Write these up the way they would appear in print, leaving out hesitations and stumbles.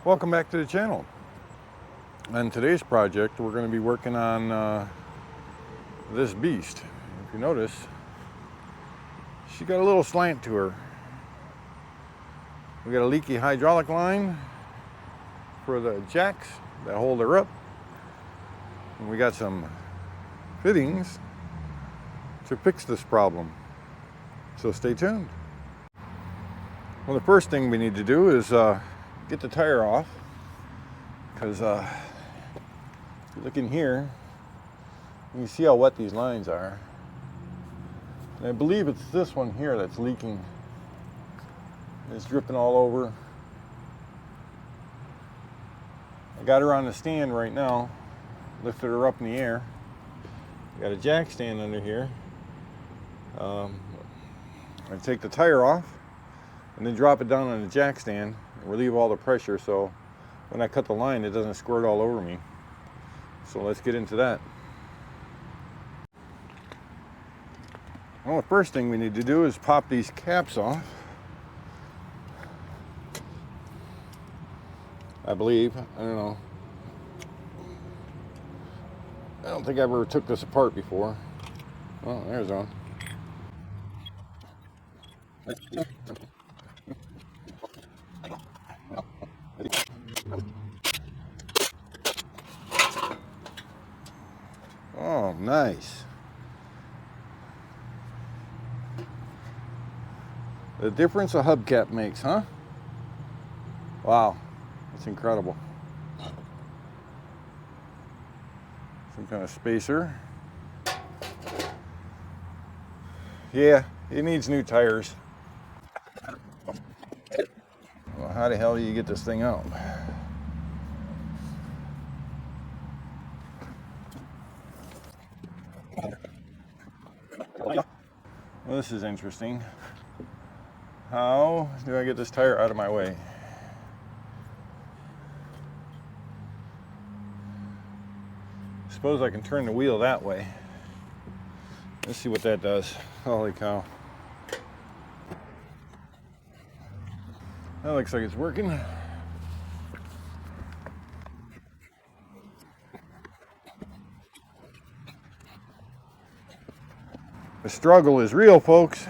Welcome back to the channel. On today's project, we're going to be working on this beast. If you notice, she got a little slant to her. We got a leaky hydraulic line for the jacks that hold her up. And we got some fittings to fix this problem. So stay tuned. Well, the first thing we need to do is get the tire off, because if you look in here, you can see how wet these lines are. And I believe it's this one here that's leaking. It's dripping all over. I got her on the stand right now, lifted her up in the air. Got a jack stand under here. I take the tire off and then drop it down on the jack stand and relieve all the pressure, so when I cut the line it doesn't squirt all over me. So let's get into that. Well, the first thing we need to do is pop these caps off. I believe, I don't know. I don't think I ever took this apart before. Oh, there's one. Oh, nice. The difference a hubcap makes, huh? Wow, that's incredible. Some kind of spacer. Yeah, it needs new tires. Well, how the hell do you get this thing out? Well, this is interesting. How do I get this tire out of my way? Suppose I can turn the wheel that way. Let's see what that does. Holy cow. That looks like it's working. The struggle is real, folks.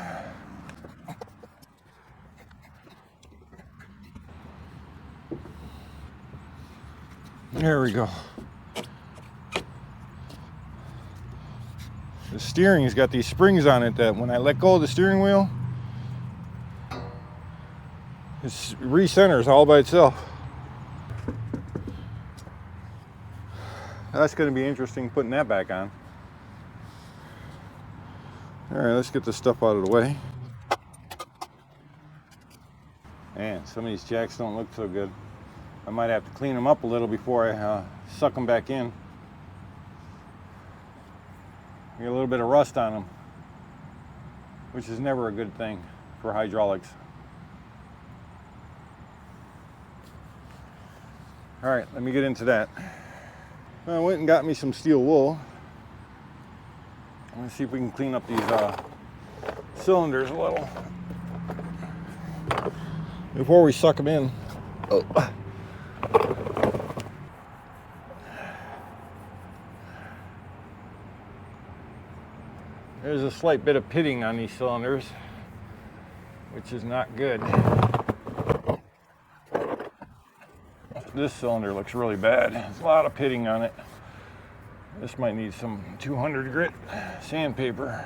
There we go. The steering's got these springs on it that when I let go of the steering wheel, it recenters all by itself. That's going to be interesting putting that back on. All right, let's get this stuff out of the way. Man, some of these jacks don't look so good. I might have to clean them up a little before I suck them back in. Get a little bit of rust on them, which is never a good thing for hydraulics. All right, let me get into that. I went and got me some steel wool. Let's see if we can clean up these cylinders a little before we suck them in. Oh. There's a slight bit of pitting on these cylinders, which is not good. This cylinder looks really bad. There's a lot of pitting on it. This might need some 200 grit sandpaper.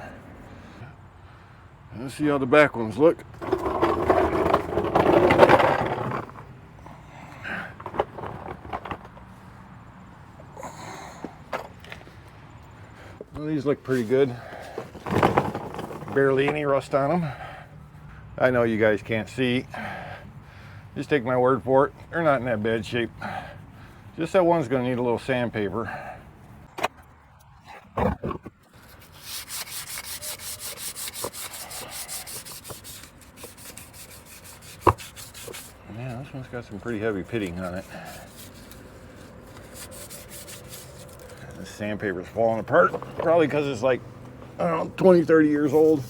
Let's see how the back ones look. Well, these look pretty good. Barely any rust on them. I know you guys can't see. Just take my word for it. They're not in that bad shape. Just that one's going to need a little sandpaper. Yeah, this one's got some pretty heavy pitting on it. The sandpaper's falling apart. Probably because it's like, I don't know, 20, 30 years old.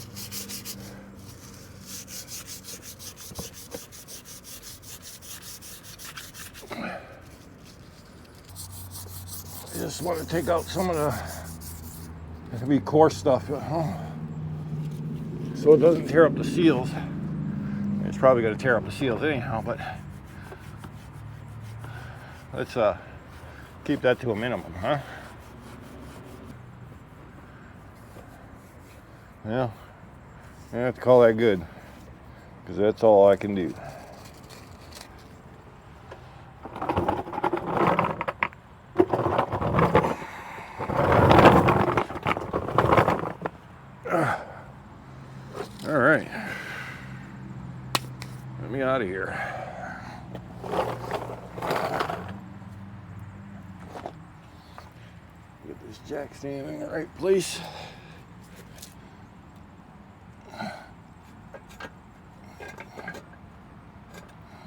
just want to take out some of the, it can be coarse stuff, so it doesn't tear up the seals. It's probably going to tear up the seals anyhow, but let's keep that to a minimum, huh? Well, I have to call that good, because that's all I can do. All right, let me out of here. Get this jack stand in the right place.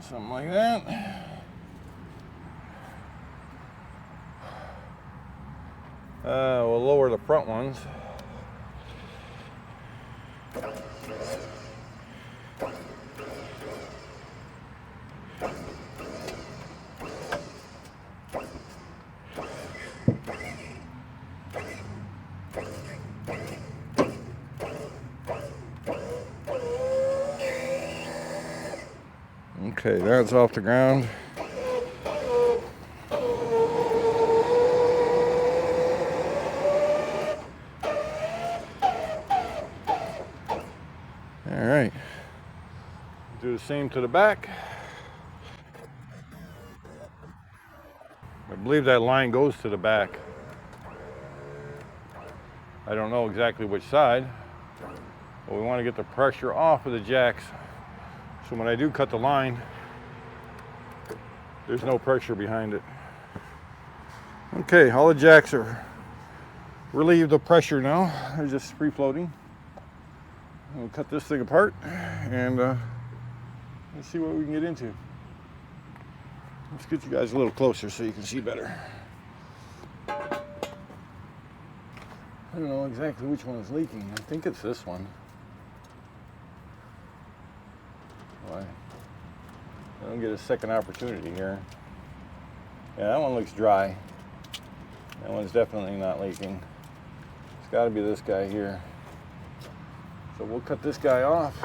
Something like that. We'll lower the front ones. Okay, that's off the ground. All right, do the same to the back. I believe that line goes to the back. I don't know exactly which side, but we want to get the pressure off of the jacks. So when I do cut the line, there's no pressure behind it. Okay, all the jacks are relieved of pressure now. They're just free floating. We'll cut this thing apart and let's see what we can get into. Let's get you guys a little closer so you can see better. I don't know exactly which one is leaking. I think it's this one. Why? I don't get a second opportunity here. Yeah, that one looks dry. That one's definitely not leaking. It's got to be this guy here. So we'll cut this guy off.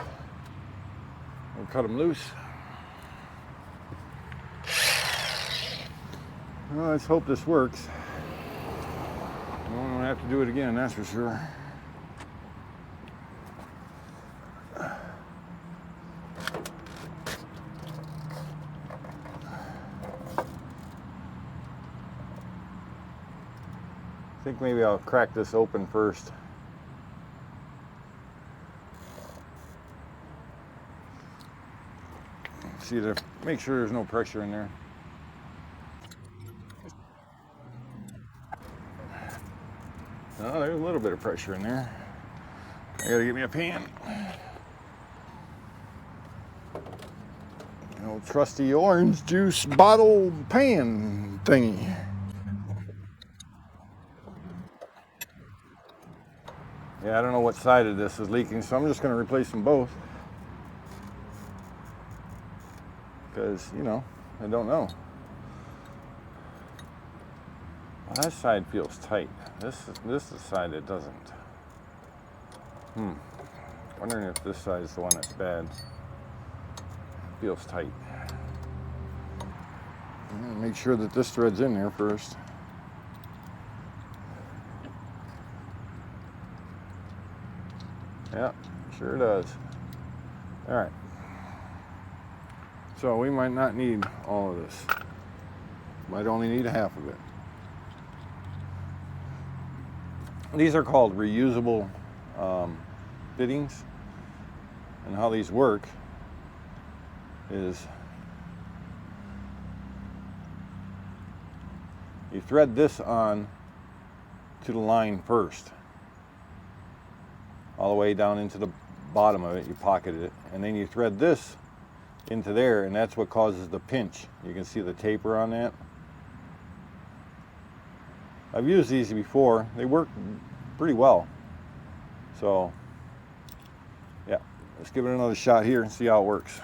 We'll cut him loose. Well, let's hope this works. I won't have to do it again, that's for sure. I think maybe I'll crack this open first. See, to make sure there's no pressure in there. Oh, there's a little bit of pressure in there. I gotta get me a pan. An old trusty orange juice bottle pan thingy. Yeah, I don't know what side of this is leaking, so I'm just gonna replace them both. Because, you know, I don't know. Well, that side feels tight. This is the side that doesn't. Wondering if this side is the one that's bad. Feels tight. I'm gonna make sure that this thread's in there first. Yeah, sure does. All right. So we might not need all of this. Might only need half of it. These are called reusable fittings, and how these work is you thread this on to the line first, all the way down into the bottom of it. You pocket it, and then you thread this into there, and that's what causes the pinch. You can see the taper on that. I've used these before. They work pretty well. So, yeah, let's give it another shot here and see how it works.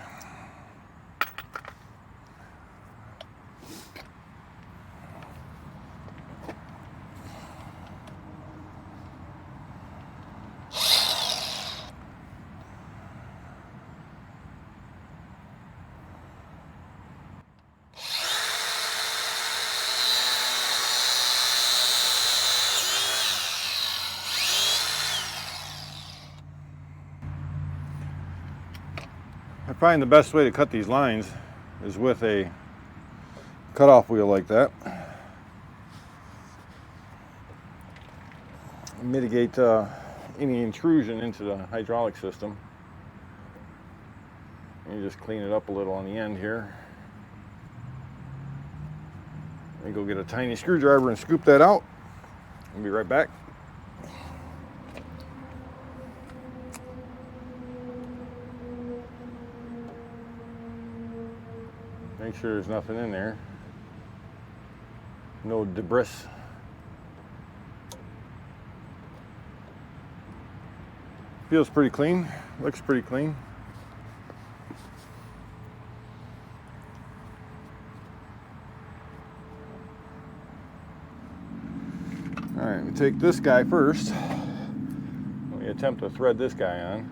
find the best way to cut these lines is with a cutoff wheel like that. Mitigate any intrusion into the hydraulic system. You just clean it up a little on the end here. Let me go get a tiny screwdriver and scoop that out. I'll be right back. Make sure there's nothing in there. No debris. Feels pretty clean. Looks pretty clean. All right, we take this guy first. Let me attempt to thread this guy on.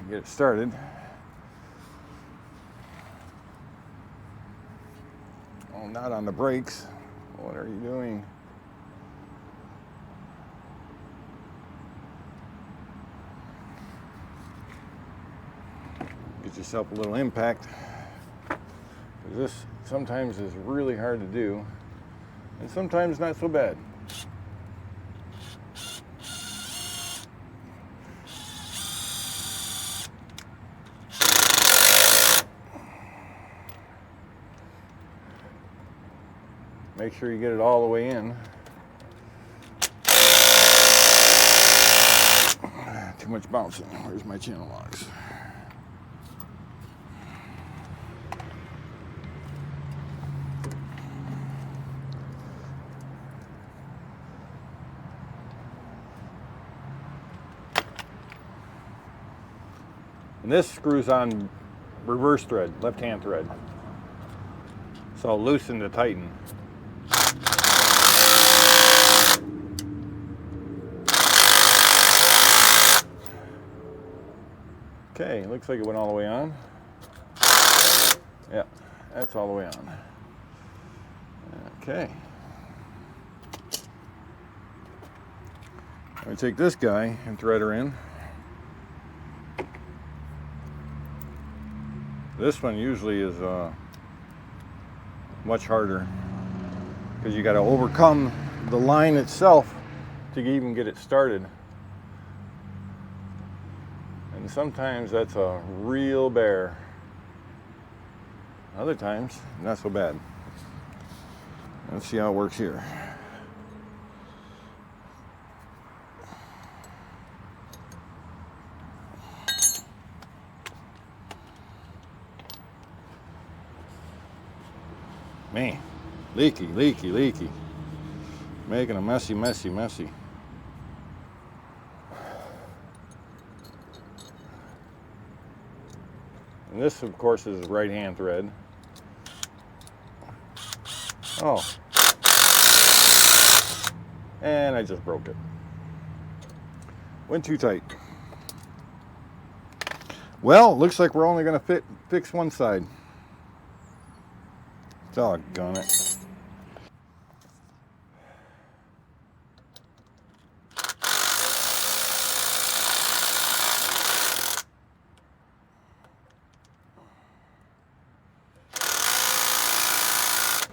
Get it started. Oh, not on the brakes. What are you doing? Get yourself a little impact. This sometimes is really hard to do, and sometimes not so bad. Make sure you get it all the way in. Too much bouncing. Where's my channel locks? And this screws on reverse thread, left-hand thread. So I'll loosen to tighten. Okay, looks like it went all the way on. Yeah, that's all the way on. Okay. I'm going to take this guy and thread her in. This one usually is much harder because you got to overcome the line itself to even get it started. And sometimes that's a real bear. Other times, not so bad. Let's see how it works here. Man, leaky, leaky, leaky. Making a messy, messy, messy. And this, of course, is right-hand thread. Oh. And I just broke it. Went too tight. Well, looks like we're only going to fix one side. Doggone it.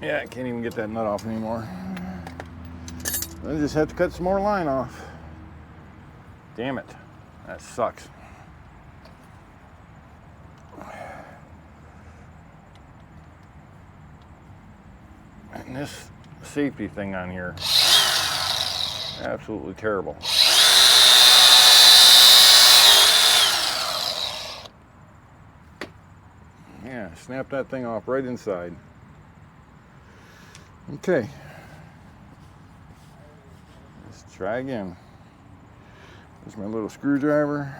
Yeah, I can't even get that nut off anymore. I just have to cut some more line off. Damn it. That sucks. And this safety thing on here, absolutely terrible. Yeah, snap that thing off right inside. Okay. Let's try again. There's my little screwdriver.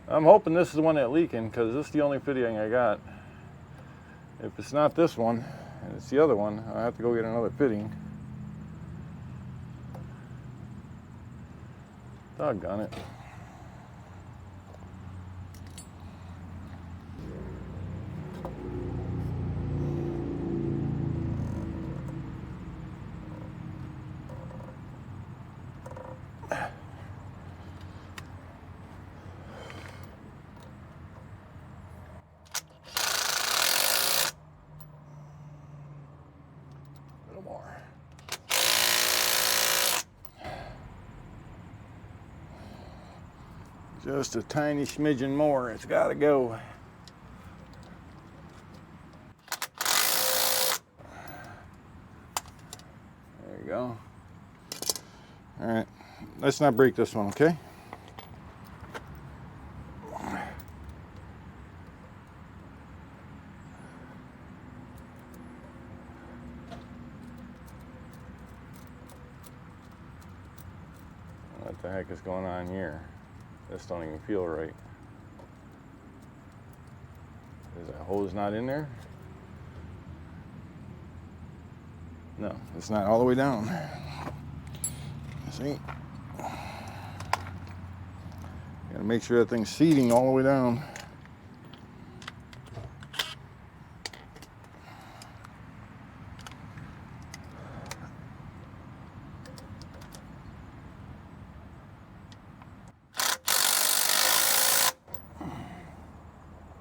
I'm hoping this is the one that's leaking because this is the only fitting I got. If it's not this one, and it's the other one, I'll have to go get another fitting. Doggone it. little more. Just a tiny smidgen more. It's got to go. There you go. All right, let's not break this one, okay? What the heck is going on here? This don't even feel right. Is that hose not in there? No, it's not all the way down. See? Gotta make sure that thing's seating all the way down.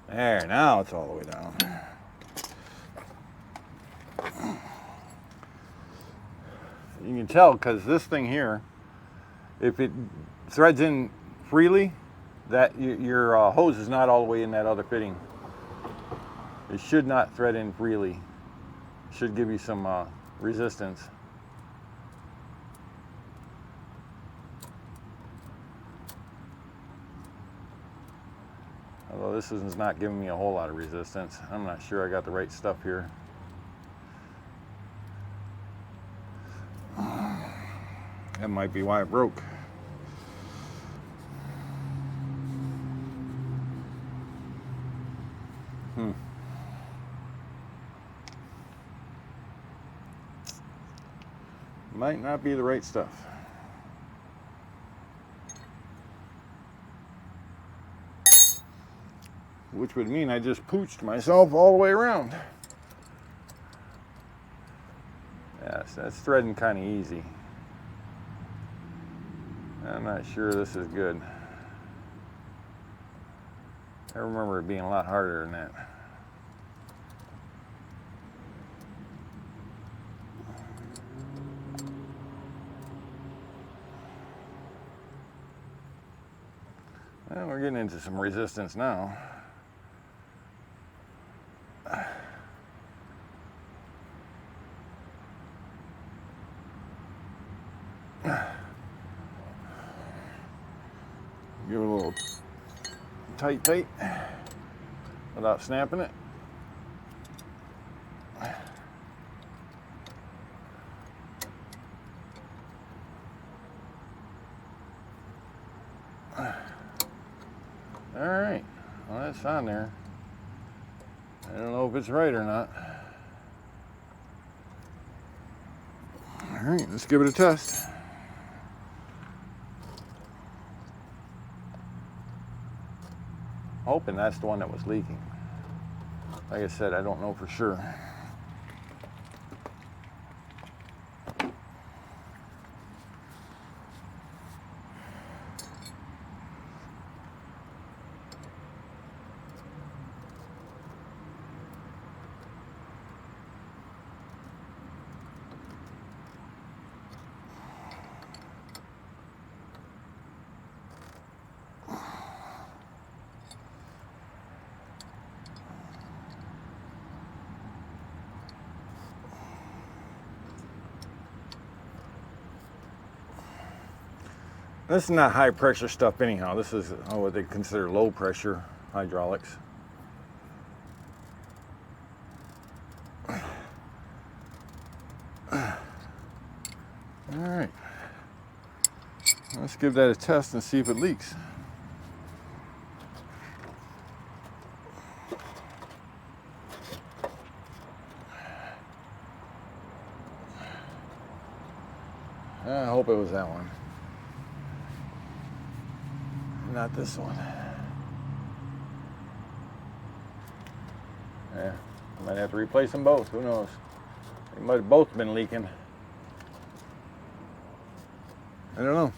There, now it's all the way down. You can tell because this thing here, if it threads in freely, that your hose is not all the way in that other fitting. It should not thread in freely. It should give you some resistance. Although this is not giving me a whole lot of resistance. I'm not sure I got the right stuff here. That might be why it broke. Might not be the right stuff. Which would mean I just pooched myself all the way around. Yes, that's threading kind of easy. I'm not sure this is good. I remember it being a lot harder than that. Well, we're getting into some resistance now. Give it a little tight without snapping it. All right, well, that's on there. I don't know if it's right or not. All right, let's give it a test. Hoping that's the one that was leaking. Like I said, I don't know for sure. This is not high pressure stuff anyhow. This is what they consider low pressure hydraulics. All right, let's give that a test and see if it leaks. I hope it was that one. Not this one. Yeah, I might have to replace them both. Who knows? They might have both been leaking. I don't know.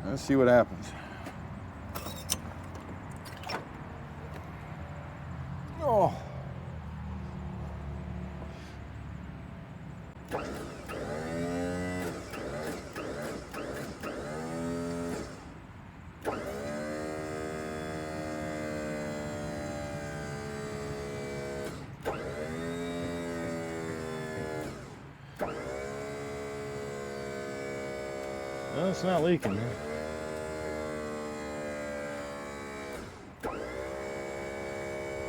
Let's see what happens. Oh. No, it's not leaking.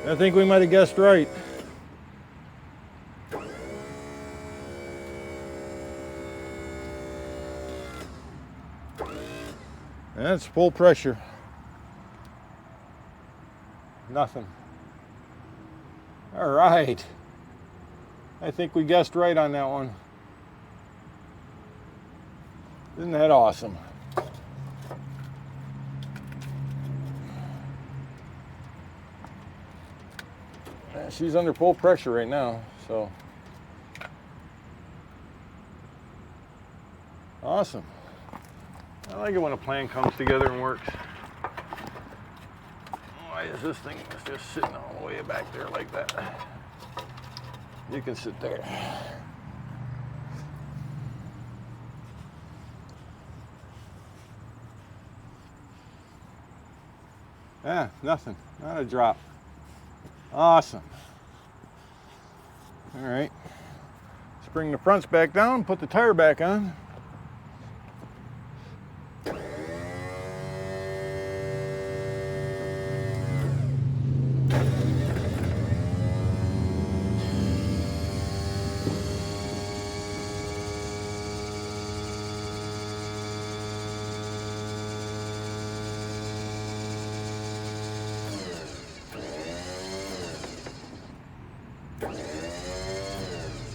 I think we might have guessed right. That's full pressure. Nothing. All right. I think we guessed right on that one. Isn't that awesome? She's under full pressure right now, so awesome. I like it when a plan comes together and works. Why is this thing just sitting all the way back there like that? You can sit there. Ah, nothing, not a drop. Awesome. All right, let's bring the fronts back down, put the tire back on.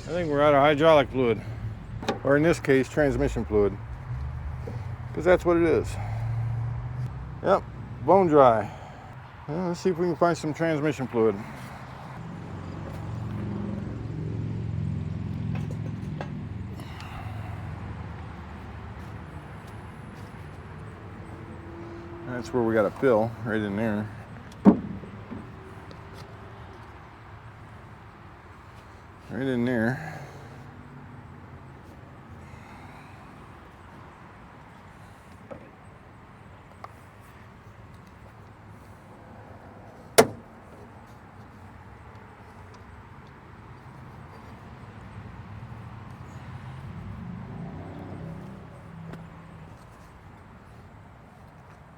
I think we're out of hydraulic fluid, or in this case, transmission fluid, because that's what it is. Yep, bone dry. Well, let's see if we can find some transmission fluid. That's where we got to fill, right in there. Right in there.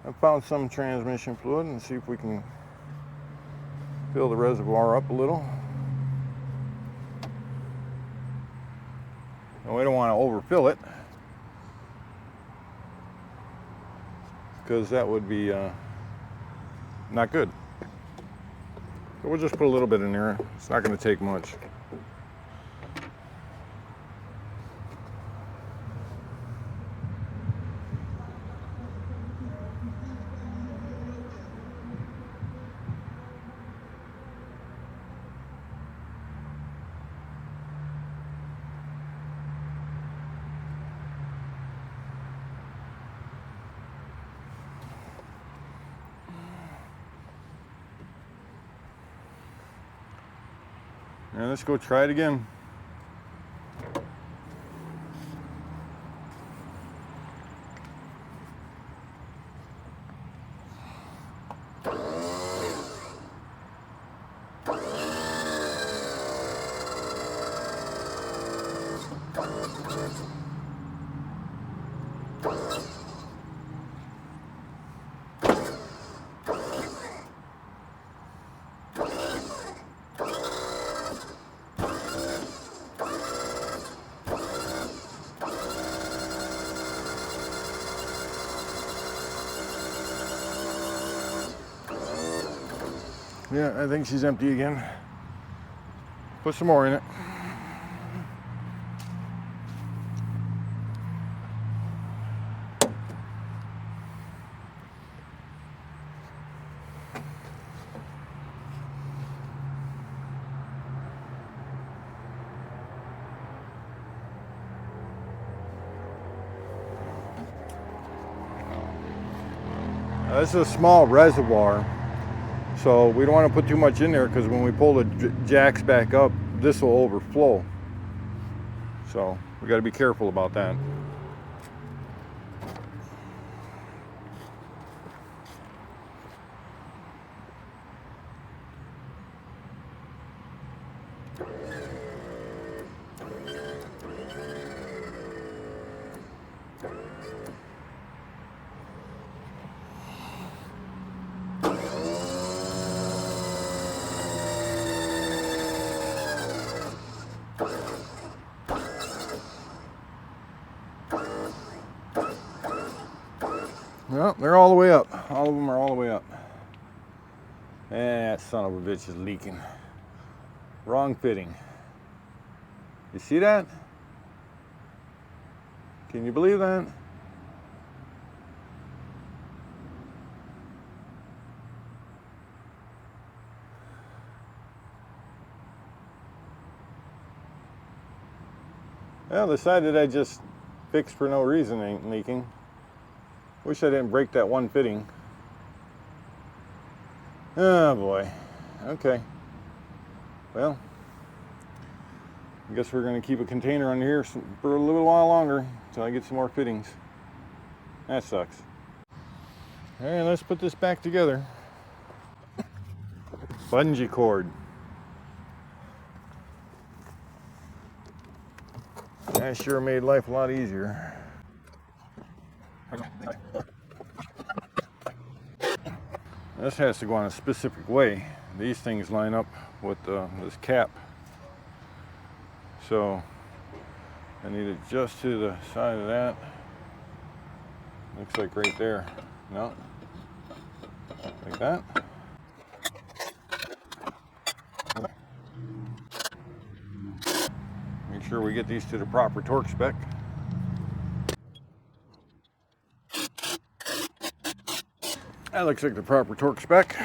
I found some transmission fluid, and see if we can fill the reservoir up a little. And we don't want to overfill it, because that would be not good. So we'll just put a little bit in there. It's not going to take much. And let's go try it again. Yeah, I think she's empty again. Put some more in it. This is a small reservoir, so we don't want to put too much in there because when we pull the jacks back up, this will overflow. So we got to be careful about that. Well, they're all the way up. All of them are all the way up. And that son of a bitch is leaking. Wrong fitting. You see that? Can you believe that? Well, the side that I just fixed for no reason ain't leaking. Wish I didn't break that one fitting. Oh boy. Okay. Well, I guess we're going to keep a container under here for a little while longer until I get some more fittings. That sucks. Alright, let's put this back together. Bungee cord. That sure made life a lot easier. This has to go on a specific way. These things line up with this cap. So I need it just to the side of that. Looks like right there. No. Like that. Make sure we get these to the proper torque spec. That looks like the proper torque spec.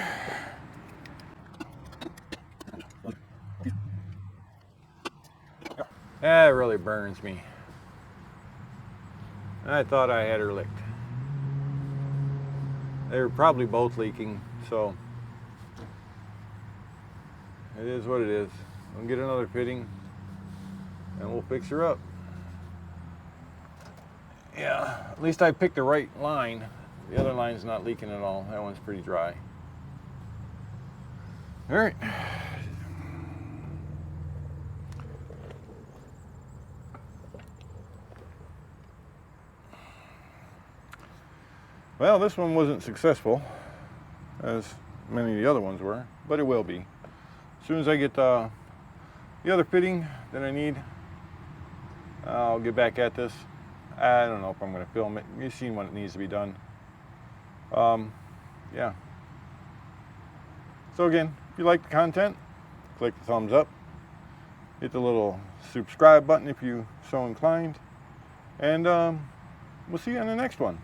That really burns me. I thought I had her licked. They were probably both leaking, so it is what it is. We'll get another fitting and we'll fix her up. Yeah, at least I picked the right line. The other line's not leaking at all. That one's pretty dry. All right. Well, this one wasn't successful, as many of the other ones were, but it will be. As soon as I get the other fitting that I need, I'll get back at this. I don't know if I'm going to film it. You've seen what it needs to be done. Yeah. So again, if you like the content, click the thumbs up. Hit the little subscribe button if you so inclined. And we'll see you on the next one.